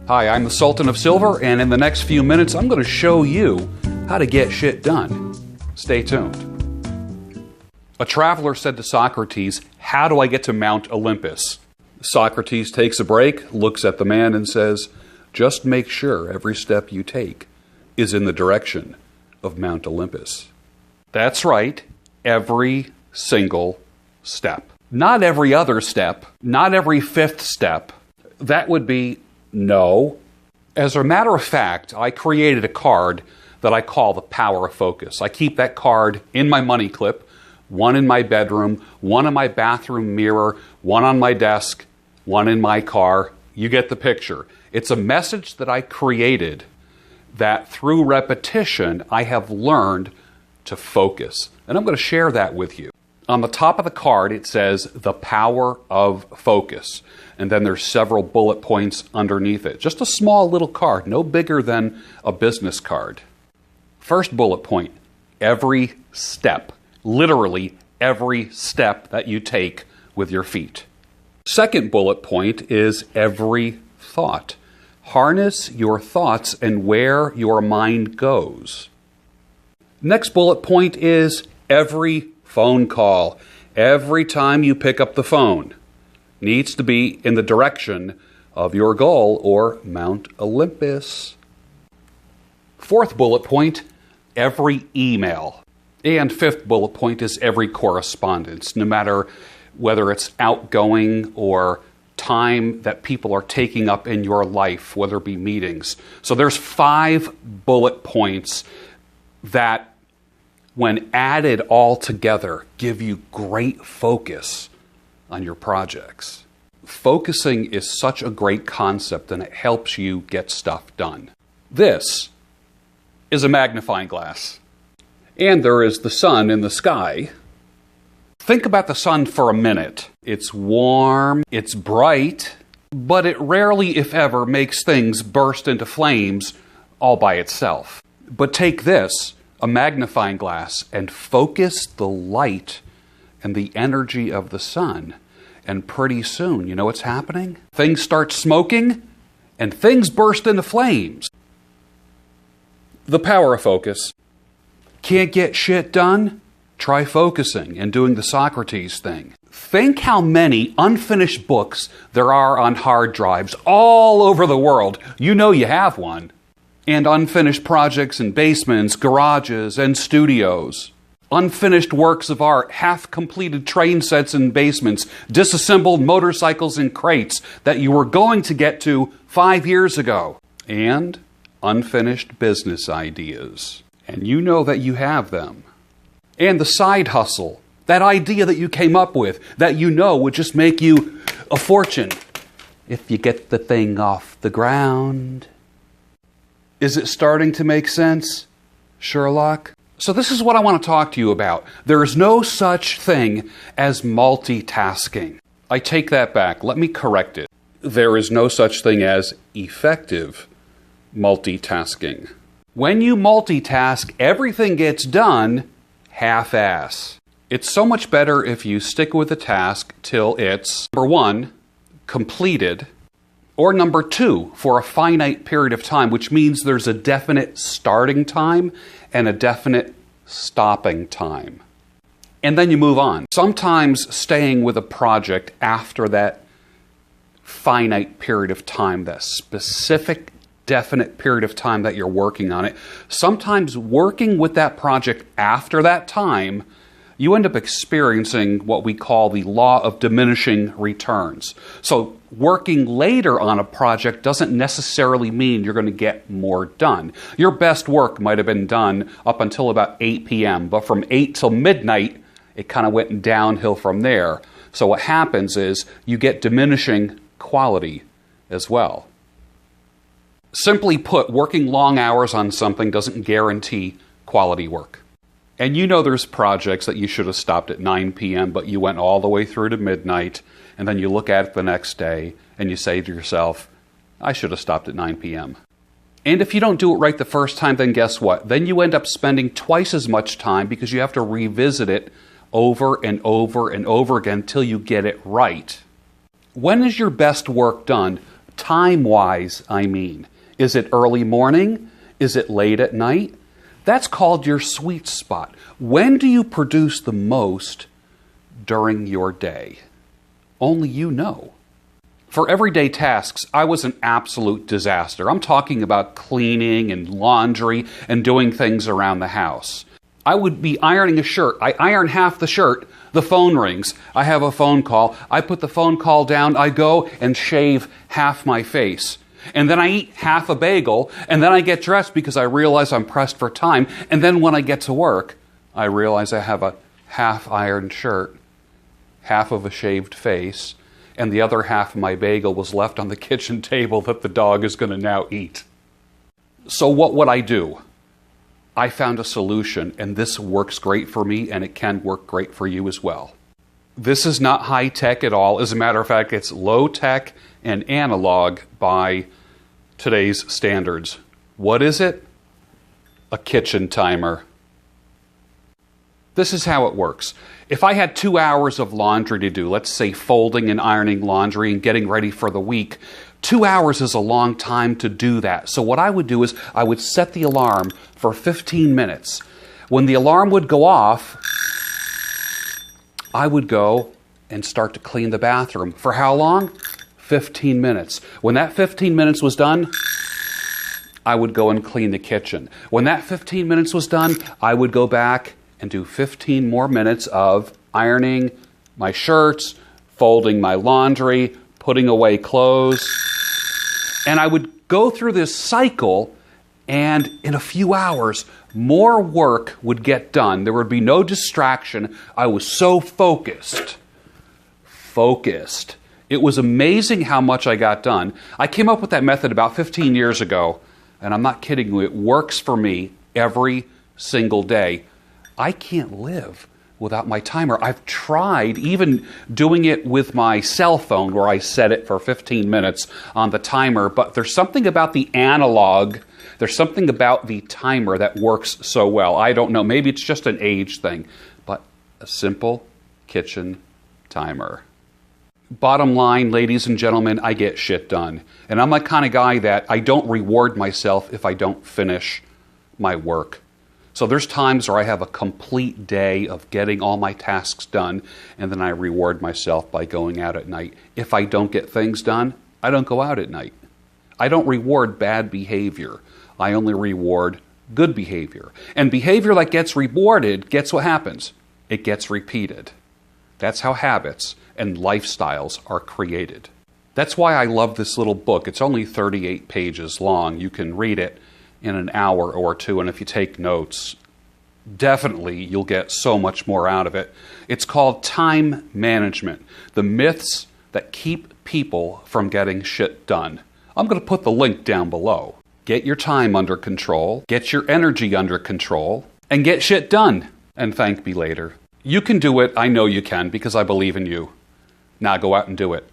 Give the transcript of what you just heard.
Hi, I'm the Sultan of Silver, and in the next few minutes, I'm going to show you how to get shit done. Stay tuned. A traveler said to Socrates, "How do I get to Mount Olympus?" Socrates takes a break, looks at the man, and says, "Just make sure every step you take is in the direction of Mount Olympus." That's right, every single step. Not every other step, not every fifth step. That would be no. As a matter of fact, I created a card that I call the power of focus. I keep that card in my money clip, one in my bedroom, one in my bathroom mirror, one on my desk, one in my car. You get the picture. It's a message that I created that through repetition I have learned to focus. And I'm going to share that with you. On the top of the card it says the power of focus. And then there's several bullet points underneath it. Just a small little card, no bigger than a business card. First bullet point, every step. Literally every step that you take with your feet. Second bullet point is every thought. Harness your thoughts and where your mind goes. Next bullet point is every phone call. Every time you pick up the phone needs to be in the direction of your goal or Mount Olympus. Fourth bullet point, every email. And fifth bullet point is every correspondence, no matter whether it's outgoing or time that people are taking up in your life, whether it be meetings. So there's 5 bullet points that, when added all together, give you great focus on your projects. Focusing is such a great concept and it helps you get stuff done. This is a magnifying glass. And there is the sun in the sky. Think about the sun for a minute. It's warm, it's bright, but it rarely, if ever, makes things burst into flames all by itself. But take this, a magnifying glass, and focus the light and the energy of the sun. And pretty soon, you know what's happening? Things start smoking and things burst into flames. The power of focus. Can't get shit done? Try focusing and doing the Socrates thing. Think how many unfinished books there are on hard drives all over the world. You know you have one. And unfinished projects in basements, garages, and studios. Unfinished works of art, half-completed train sets in basements, disassembled motorcycles in crates that you were going to get to 5 years ago. And unfinished business ideas. And you know that you have them. And the side hustle, that idea that you came up with, that you know would just make you a fortune if you get the thing off the ground. Is it starting to make sense, Sherlock? So this is what I want to talk to you about. There is no such thing as multitasking. I take that back. Let me correct it. There is no such thing as effective multitasking. When you multitask, everything gets done half-ass. It's so much better if you stick with the task till it's, number 1, completed, or number 2, for a finite period of time, which means there's a definite starting time and a definite stopping time. And then you move on. Sometimes staying with a project after that finite period of time, that specific definite period of time that you're working on it, sometimes working with that project after that time, you end up experiencing what we call the Law of Diminishing Returns. So working later on a project doesn't necessarily mean you're going to get more done. Your best work might have been done up until about 8 p.m., but from 8 till midnight, it kind of went downhill from there. So what happens is you get diminishing quality as well. Simply put, working long hours on something doesn't guarantee quality work. And you know there's projects that you should have stopped at 9 p.m., but you went all the way through to midnight, and then you look at it the next day, and you say to yourself, I should have stopped at 9 p.m. And if you don't do it right the first time, then guess what? Then you end up spending twice as much time because you have to revisit it over and over and over again until you get it right. When is your best work done? Time-wise, I mean. Is it early morning? Is it late at night? That's called your sweet spot. When do you produce the most during your day? Only you know. For everyday tasks, I was an absolute disaster. I'm talking about cleaning and laundry and doing things around the house. I would be ironing a shirt. I iron half the shirt. The phone rings. I have a phone call. I put the phone call down. I go and shave half my face. And then I eat half a bagel. And then I get dressed because I realize I'm pressed for time. And then when I get to work, I realize I have a half-ironed shirt, half of a shaved face, and the other half of my bagel was left on the kitchen table that the dog is going to now eat. So what would I do? I found a solution, and this works great for me, and it can work great for you as well. This is not high-tech at all. As a matter of fact, it's low-tech and analog by today's standards. What is it? A kitchen timer. This is how it works. If I had 2 hours of laundry to do, let's say folding and ironing laundry and getting ready for the week, 2 hours is a long time to do that. So what I would do is I would set the alarm for 15 minutes. When the alarm would go off, I would go and start to clean the bathroom. For how long? 15 minutes. When that 15 minutes was done, I would go and clean the kitchen. When that 15 minutes was done, I would go back and do 15 more minutes of ironing my shirts, folding my laundry, putting away clothes. And I would go through this cycle, and in a few hours, more work would get done. There would be no distraction. I was so focused. It was amazing how much I got done. I came up with that method about 15 years ago, and I'm not kidding you. It works for me every single day. I can't live without my timer. I've tried even doing it with my cell phone where I set it for 15 minutes on the timer, but there's something about the analog, there's something about the timer that works so well. I don't know, maybe it's just an age thing, but a simple kitchen timer. Bottom line, ladies and gentlemen, I get shit done. And I'm the kind of guy that I don't reward myself if I don't finish my work. So there's times where I have a complete day of getting all my tasks done, and then I reward myself by going out at night. If I don't get things done, I don't go out at night. I don't reward bad behavior. I only reward good behavior. And behavior that gets rewarded, guess what happens? It gets repeated. That's how habits and lifestyles are created. That's why I love this little book. It's only 38 pages long. You can read it in an hour or two, and if you take notes, definitely you'll get so much more out of it. It's called Time Management, the myths that keep people from getting shit done. I'm going to put the link down below. Get your time under control, get your energy under control, and get shit done. And thank me later. You can do it. I know you can because I believe in you. Now go out and do it.